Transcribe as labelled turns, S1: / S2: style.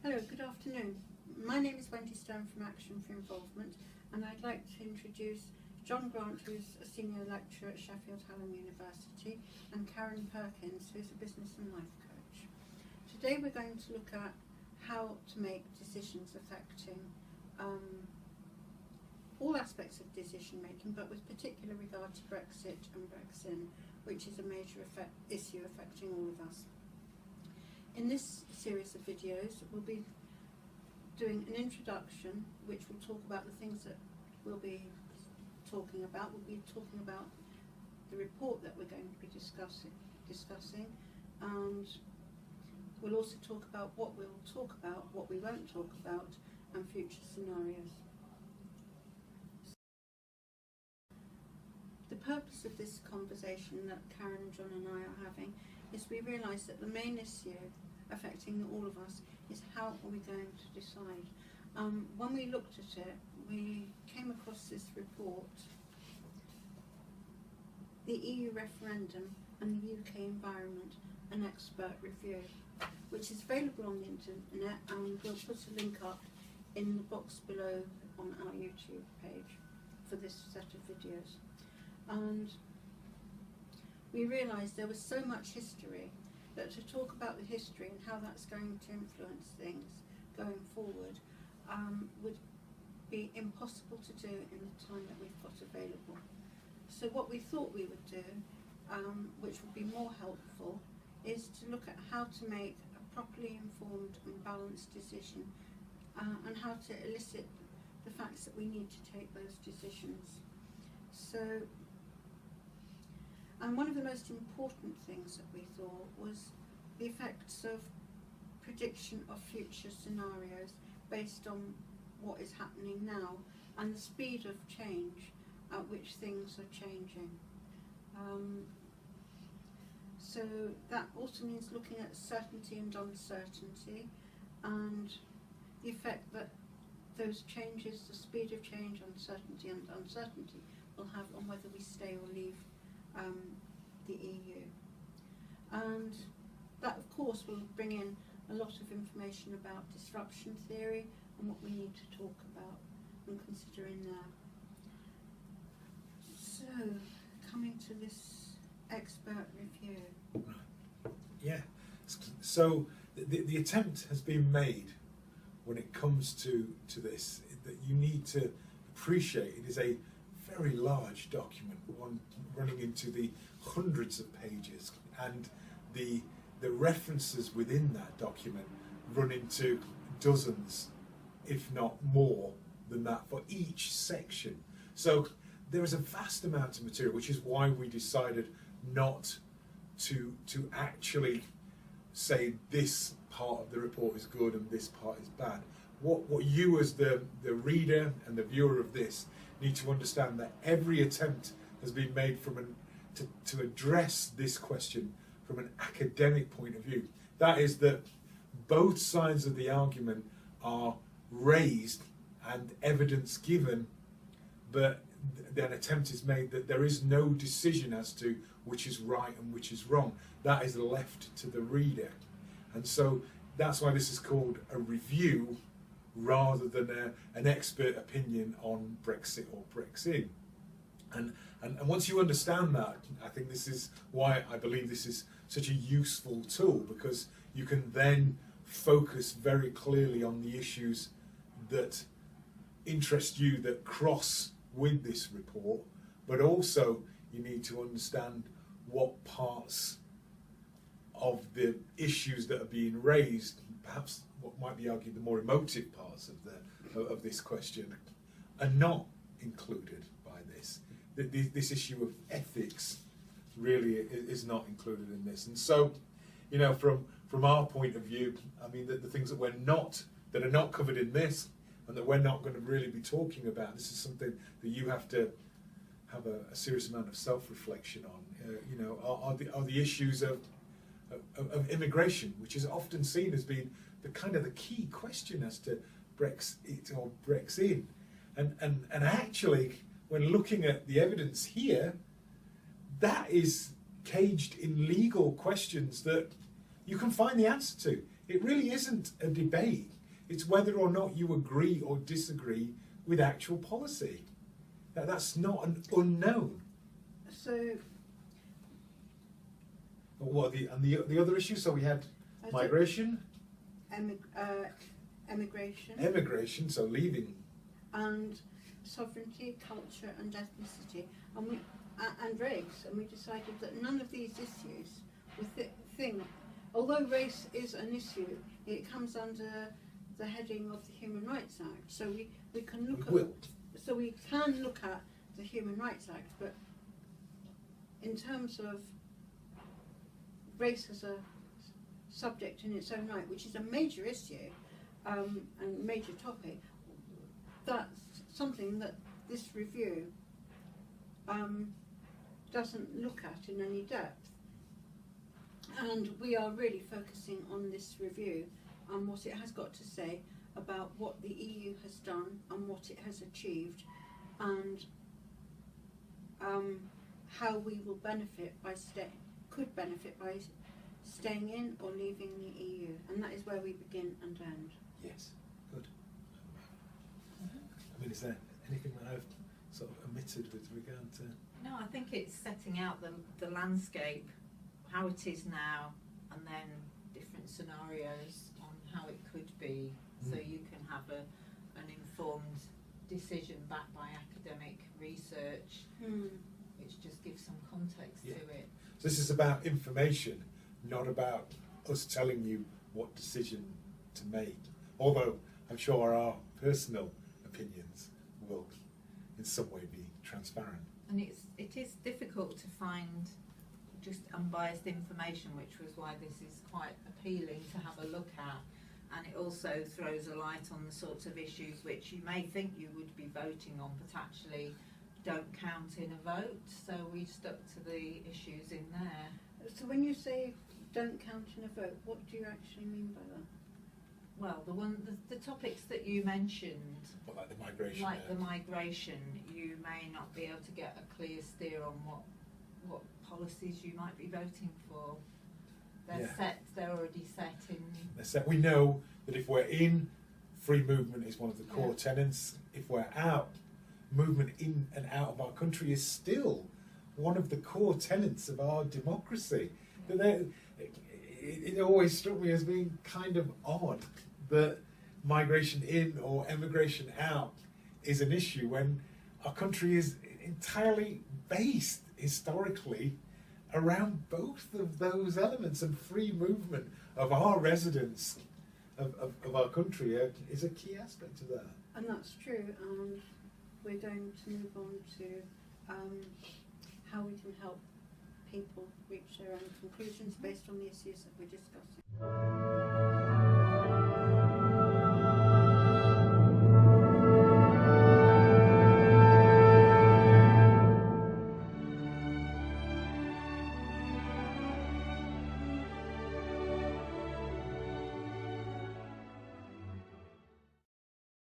S1: Hello, good afternoon. My name is Wendy Stone from Action for Involvement, and I'd like to introduce John Grant, who's a senior lecturer at Sheffield Hallam University, and Karen Perkins, who's a business and life coach. Today we're going to look at how to make decisions affecting all aspects of decision making, but with particular regard to Brexit and Brexit, which is a major issue affecting all of us. In this series of videos, we'll be doing an introduction, which will talk about the things that we'll be talking about. We'll be talking about the report that we're going to be discussing, and we'll also talk about what we'll talk about, what we won't talk about, and future scenarios. The purpose of this conversation that Karen, John and I are having is we realise that the main issue affecting all of us is how are we going to decide. When we looked at it, we came across this report, the EU Referendum and the UK Environment, an Expert Review, which is available on the internet, and we'll put a link up in the box below on our YouTube page for this set of videos. And we realised there was so much history that to talk about the history and how that's going to influence things going forward would be impossible to do in the time that we've got available. So what we thought we would do, which would be more helpful, is to look at how to make a properly informed and balanced decision, and how to elicit the facts that we need to take those decisions. So, and one of the most important things that we thought was the effects of prediction of future scenarios based on what is happening now and the speed of change at which things are changing. So that also means looking at certainty and uncertainty, and the effect that those changes, the speed of change, uncertainty and uncertainty, will have on whether we stay or leave the EU. And that of course will bring in a lot of information about disruption theory and what we need to talk about and consider in there. So, coming to this expert review.
S2: Yeah, so the attempt has been made when it comes to this, that you need to appreciate it is a very large document, one running into the hundreds of pages, and the references within that document run into dozens, if not more than that, for each section. So there is a vast amount of material, which is why we decided not to actually say this part of the report is good and this part is bad. What you as the reader and the viewer of this need to understand, that every attempt has been made to address this question from an academic point of view. That is, that both sides of the argument are raised and evidence given, but an attempt is made that there is no decision as to which is right and which is wrong. That is left to the reader. And so that's why this is called a review rather than an expert opinion on Brexit or Brexit. And once you understand that, I think this is why I believe this is such a useful tool, because you can then focus very clearly on the issues that interest you, that cross with this report, but also you need to understand what parts of the issues that are being raised, perhaps what might be argued the more emotive parts of this question, are not included by this. This issue of ethics really is not included in this. And so, you know, from our point of view, I mean, the things that are not covered in this, and that we're not going to really be talking about, this is something that you have to have a serious amount of self-reflection on. You know, are the issues of immigration, which is often seen as being the key question as to Brexit or Brexit, and actually, when looking at the evidence here, that is caged in legal questions that you can find the answer to it really isn't a debate. It's whether or not you agree or disagree with actual policy. That's not an unknown.
S1: So,
S2: What are the other issues? So we had migration,
S1: emigration,
S2: emigration, so leaving,
S1: and sovereignty, culture, and ethnicity, and race. And we decided that none of these issues were although race is an issue, it comes under the heading of the Human Rights Act. So we can look at the Human Rights Act, but in terms of race as a subject in its own right, which is a major issue and major topic, that's something that this review doesn't look at in any depth. And we are really focusing on this review and what it has got to say about what the EU has done and what it has achieved, and how we will benefit could benefit by staying in or leaving the EU. And that is where we begin and end.
S2: Yes, good. I mean, is there anything that I've sort of omitted with regard to?
S3: No, I think it's setting out the landscape, how it is now, and then different scenarios on how it could be, so you can have an informed decision backed by academic research, which just gives some context to it.
S2: So this is about information, not about us telling you what decision to make. Although I'm sure our personal opinions will in some way be transparent.
S3: And it is difficult to find just unbiased information, which was why this is quite appealing to have a look at. And it also throws a light on the sorts of issues which you may think you would be voting on, but actually don't count in a vote. So we stuck to the issues in there.
S1: So when you say don't count in a vote, what do you actually mean by that?
S3: Well, the topics that you mentioned,
S2: Well, like the migration.
S3: like the migration, you may not be able to get a clear steer on what policies you might be voting for. They're already set in.
S2: We know that if we're in, free movement is one of the core tenets. If we're out, movement in and out of our country is still one of the core tenets of our democracy. But it always struck me as being kind of odd that migration in or emigration out is an issue when our country is entirely based historically around both of those elements, and free movement of our residents of our country is a key aspect of that.
S1: And that's true, and we're going to move on to how we can help people reach their own conclusions based on the issues that we're discussing.